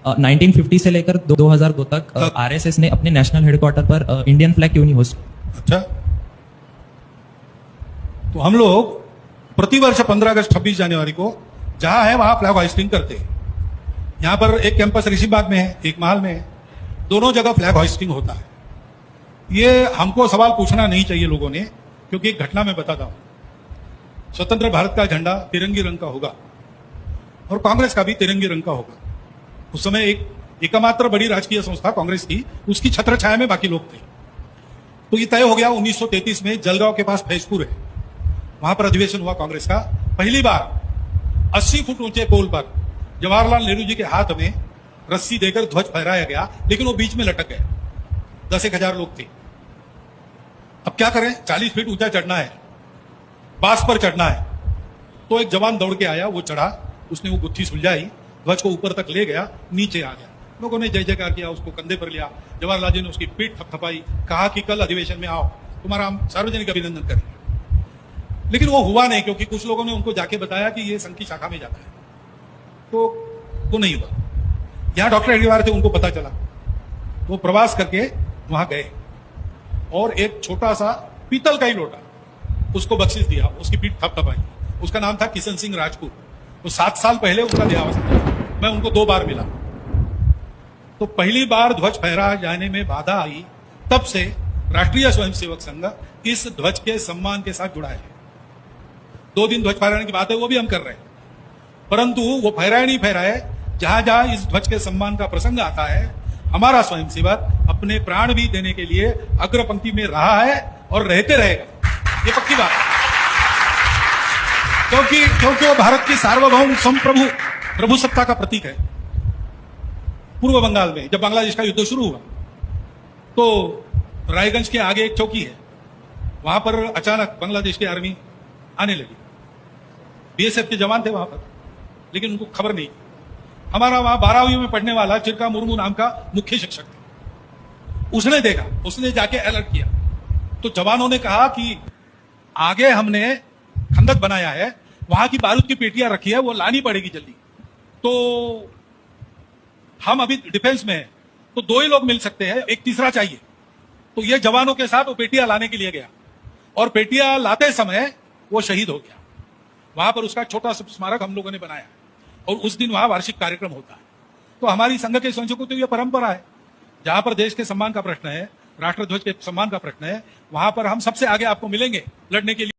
1950 से लेकर 2002 तक आरएसएस ने अपने नेशनल हेडक्वार्टर पर इंडियन फ्लैग क्यों नहीं होस्ट? अच्छा, तो हम लोग प्रतिवर्ष 15 अगस्त 26 जनवरी को जहां है वहां फ्लैग होइस्टिंग करते हैं। यहां पर एक कैंपस ऋषिबाग में है, एक महल में है, दोनों जगह फ्लैग होइस्टिंग होता है। ये हमको सवाल पूछना नहीं चाहिए लोगों ने, क्योंकि एक घटना मैं बताता हूं। स्वतंत्र भारत का झंडा तिरंगी रंग का होगा और कांग्रेस का भी तिरंगी रंग का होगा। उस समय एकमात्र बड़ी राजकीय संस्था कांग्रेस की, उसकी छत्र छाया में बाकी लोग थे। तो ये तय हो गया 1933 में जलगांव के पास फैजपुर है, वहां पर अधिवेशन हुआ कांग्रेस का। पहली बार 80 फुट ऊंचे पोल पर जवाहरलाल नेहरू जी के हाथ में रस्सी देकर ध्वज फहराया गया, लेकिन वो बीच में लटक गया। 10,000 लोग थे। अब क्या करें, 40 फीट ऊंचा चढ़ना है, बांस पर चढ़ना है। तो एक जवान दौड़ के आया, वो चढ़ा, उसने वो गुत्थी सुलझाई, ध्वज को ऊपर तक ले गया, नीचे आ गया। लोगों ने जय जयकार किया, उसको कंधे पर लिया। जवाहरलाल जी ने उसकी पीठ थपथपाई, कहा कि कल अधिवेशन में आओ, तुम्हारा हम सार्वजनिक अभिनंदन करेंगे। लेकिन वो हुआ नहीं, क्योंकि कुछ लोगों ने उनको जाके बताया कि ये संघ की शाखा में जाता है, तो वो नहीं हुआ। यहां डॉक्टर अग्रवाल थे, उनको पता चला, वो प्रवास करके वहां गए और एक छोटा सा पीतल का ही लोटा उसको बख्शिश दिया, उसकी पीठ थपथपाई। उसका नाम था किशन सिंह राजपूत। तो 7 साल पहले उनका देहावसान, मैं उनको 2 बार मिला। तो पहली बार ध्वज फहरा जाने में बाधा आई, तब से राष्ट्रीय स्वयंसेवक संघ इस ध्वज के सम्मान के साथ जुड़ा है। 2 दिन ध्वज फहराने की बात है, वो भी हम कर रहे हैं, परंतु वो फहराए नहीं फहराए, जहां जहां इस ध्वज के सम्मान का प्रसंग आता है, हमारा स्वयंसेवक अपने प्राण भी देने के लिए अग्र पंक्ति में रहा है और रहते रहेगा, ये पक्की बात है। क्योंकि वो भारत की सार्वभौम संप्रभु प्रभुसत्ता का प्रतीक है। पूर्व बंगाल में जब बांग्लादेश का युद्ध शुरू हुआ, तो रायगंज के आगे एक चौकी है, वहां पर अचानक बांग्लादेश की आर्मी आने लगी। बीएसएफ के जवान थे वहां पर, लेकिन उनको खबर नहीं। हमारा वहां 12वीं में पढ़ने वाला चिरका मुर्मू नाम का मुख्य शिक्षक था, उसने देखा, उसने जाके अलर्ट किया। तो जवानों ने कहा कि आगे हमने खंदक बनाया है, वहां की बारूद की पेटियां रखी है, वो लानी पड़ेगी जल्दी। तो हम अभी डिफेंस में है, तो 2 ही लोग मिल सकते हैं, एक तीसरा चाहिए। तो ये जवानों के साथ वो पेटियां लाने के लिए गया, और पेटियां लाते समय वो शहीद हो गया। वहां पर उसका छोटा सा स्मारक हम लोगों ने बनाया, और उस दिन वहां वार्षिक कार्यक्रम होता है। तो हमारी संघ के स्वयंसेवकों तो यह परंपरा है, जहां पर देश के सम्मान का प्रश्न है, राष्ट्र ध्वज के सम्मान का प्रश्न है, वहां पर हम सबसे आगे आपको मिलेंगे लड़ने के लिए।